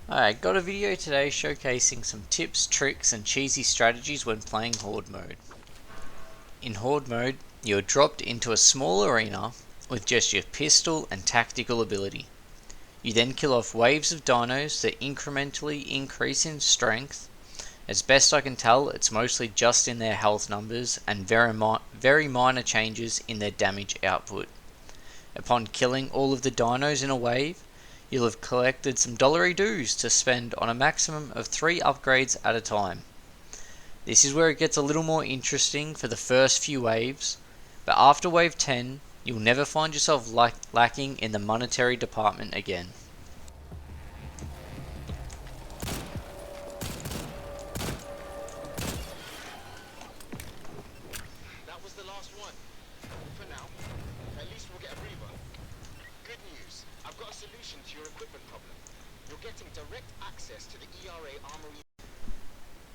Alright, got a video today showcasing some tips, tricks and cheesy strategies when playing Horde mode. In Horde mode, you're dropped into a small arena with just your pistol and tactical ability. You then kill off waves of dinos that incrementally increase in strength. As best I can tell, it's mostly just in their health numbers and very minor changes in their damage output. Upon killing all of the dinos in a wave, you'll have collected some dollary dues to spend on a maximum of 3 upgrades at a time. This is where it gets a little more interesting for the first few waves, but after wave 10, you'll never find yourself lacking in the monetary department again. That was the last one. For now. At least we'll get a breather. Good news. I've got a solution to your equipment problem. You're getting direct access to the ERA armory.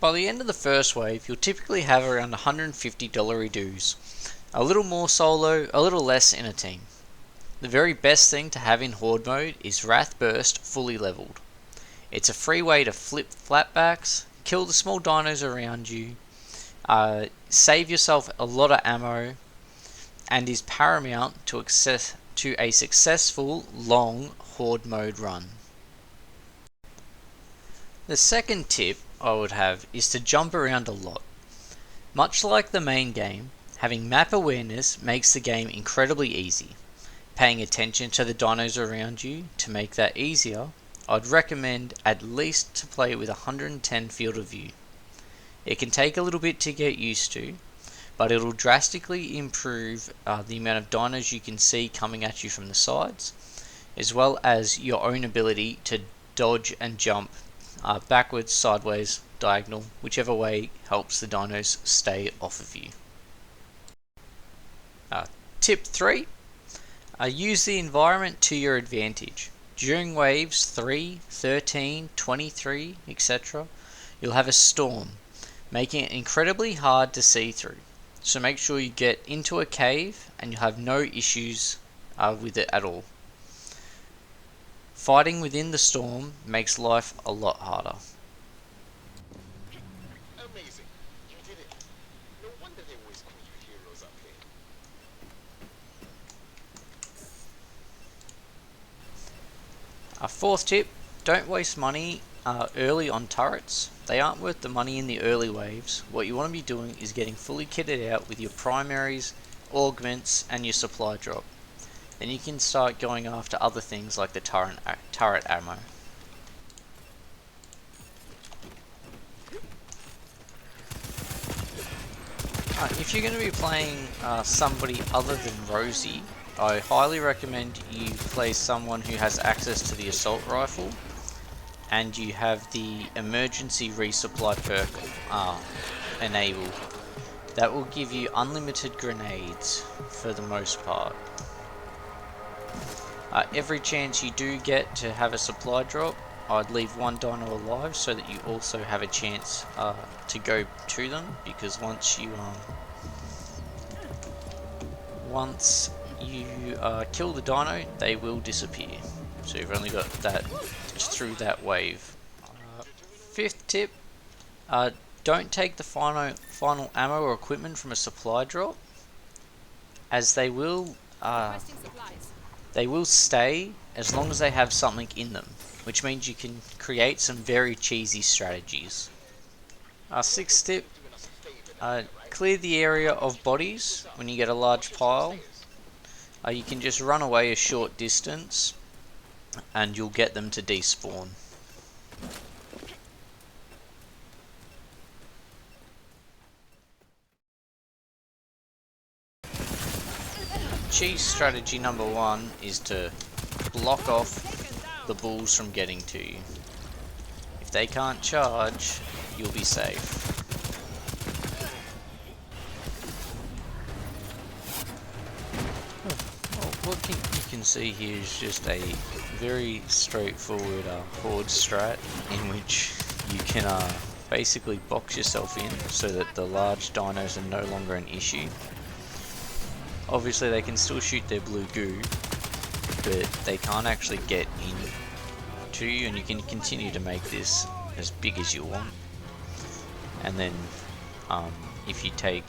By the end of the first wave, you'll typically have around $150 dues. A little more solo, a little less in a team. The very best thing to have in Horde mode is Wrath Burst fully leveled. It's a free way to flip flatbacks, kill the small dinos around you, save yourself a lot of ammo, and is paramount to a successful long Horde mode run. The second tip I would have is to jump around a lot. Much like the main game, having map awareness makes the game incredibly easy. Paying attention to the dinos around you to make that easier, I'd recommend at least to play with 110 field of view. It can take a little bit to get used to, but it'll drastically improve the amount of dinos you can see coming at you from the sides, as well as your own ability to dodge and jump backwards, sideways, diagonal, whichever way helps the dinos stay off of you. Tip 3. Use the environment to your advantage. During waves 3, 13, 23, etc., you'll have a storm, making it incredibly hard to see through. So make sure you get into a cave and you'll have no issues with it at all. Fighting within the storm makes life a lot harder. Amazing. You did it. No wonder they always call you heroes up here. Fourth tip, don't waste money early on turrets. They aren't worth the money in the early waves. What you want to be doing is getting fully kitted out with your primaries, augments and your supply drop. Then you can start going after other things like the turret ammo. If you're going to be playing somebody other than Rosie, I highly recommend you play someone who has access to the assault rifle and you have the emergency resupply perk enabled. That will give you unlimited grenades for the most part. Every chance you do get to have a supply drop, I'd leave one dino alive so that you also have a chance to go to them, because once you kill the dino, they will disappear. So you've only got that through that wave. Fifth tip, don't take the final ammo or equipment from a supply drop, as they will stay as long as they have something in them, which means you can create some very cheesy strategies. Sixth tip, clear the area of bodies when you get a large pile. You can just run away a short distance and you'll get them to despawn. Cheese strategy number 1 is to block off the bulls from getting to you. If they can't charge, you'll be safe. What you can see here is just a very straightforward horde strat in which you can basically box yourself in so that the large dinos are no longer an issue. Obviously they can still shoot their blue goo, but they can't actually get in to you, and you can continue to make this as big as you want. And then if you take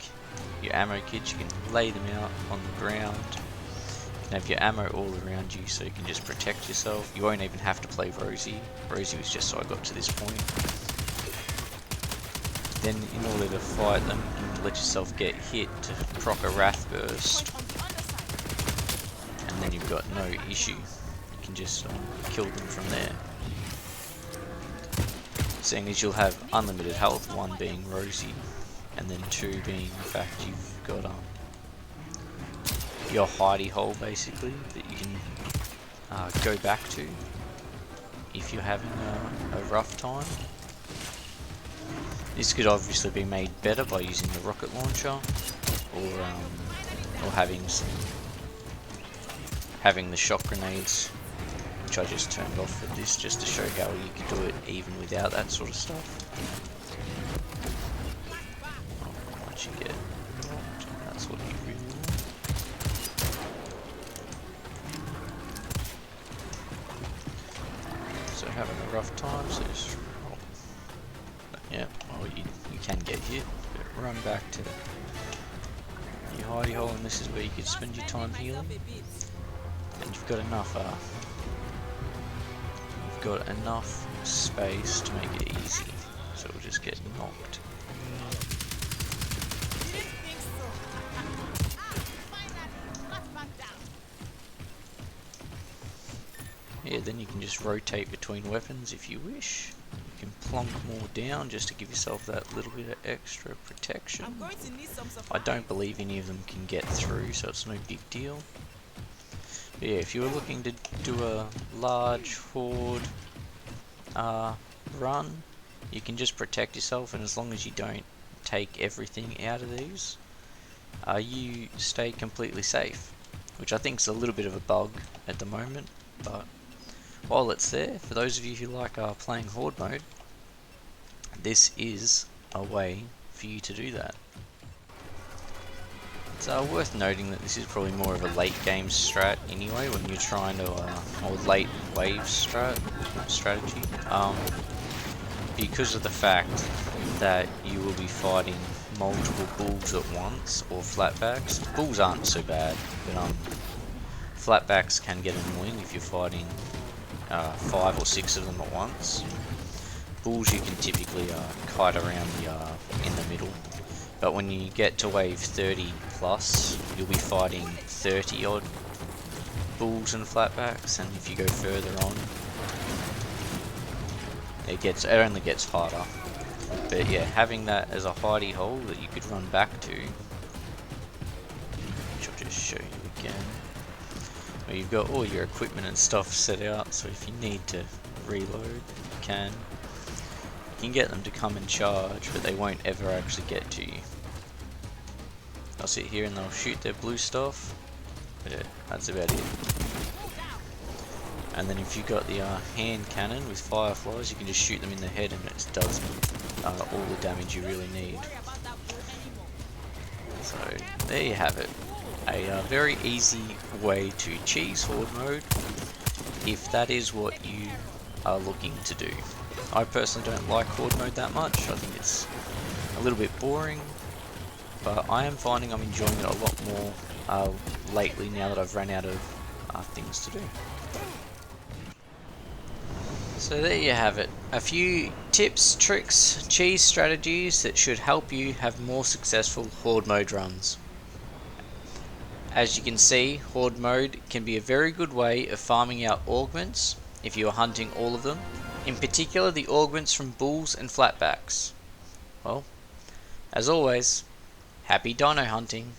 your ammo kits, you can lay them out on the ground. You can have your ammo all around you, so you can just protect yourself. You won't even have to play Rosie. Rosie was just so I got to this point. Then in order to fight them, you can let yourself get hit to proc a Wrath Burst. And then you've got no issue. You can just kill them from there. Seeing as you'll have unlimited health, one being Rosie, and then two being the fact you've got your hidey hole basically that you can go back to if you're having a rough time. This could obviously be made better by using the rocket launcher, or having the shock grenades, which I just turned off for this just to show how you could do it even without that sort of stuff. Once you get knocked, that's what you really want. So having a rough time, so just yeah, well you can get hit, but run back to your hidey hole, and this is where you could spend your time healing. And you've got enough space to make it easy, so we'll just get knocked. Yeah, then you can just rotate between weapons if you wish. You can plonk more down just to give yourself that little bit of extra protection. I don't believe any of them can get through, so it's no big deal. But yeah, if you were looking to do a large horde run, you can just protect yourself, and as long as you don't take everything out of these, you stay completely safe, which I think is a little bit of a bug at the moment, but while it's there, for those of you who like playing Horde mode, this is a way for you to do that. It's worth noting that this is probably more of a late game strat anyway, when you're trying to, or late wave strategy, because of the fact that you will be fighting multiple bulls at once, or flatbacks. Bulls aren't so bad, but flatbacks can get annoying if you're fighting 5 or 6 of them at once. Bulls you can typically kite around in the middle, but when you get to wave 30 plus, you'll be fighting 30 odd bulls and flatbacks, and if you go further on, it only gets harder. But yeah, having that as a hidey hole that you could run back to, which I'll just show you again, where you've got all your equipment and stuff set out, so if you need to reload, you can. You can get them to come and charge, but they won't ever actually get to you. They'll sit here and they'll shoot their blue stuff, but yeah, that's about it. And then if you've got the hand cannon with fireflies, you can just shoot them in the head and it does all the damage you really need. So there you have it. A very easy way to cheese Horde mode, if that is what you are looking to do. I personally don't like Horde mode that much. I think it's a little bit boring, but I am finding I'm enjoying it a lot more lately now that I've run out of things to do. So there you have it. A few tips, tricks, cheese strategies that should help you have more successful Horde mode runs. As you can see, Horde mode can be a very good way of farming out augments if you are hunting all of them, in particular the augments from bulls and flatbacks. Well, as always, happy dino hunting.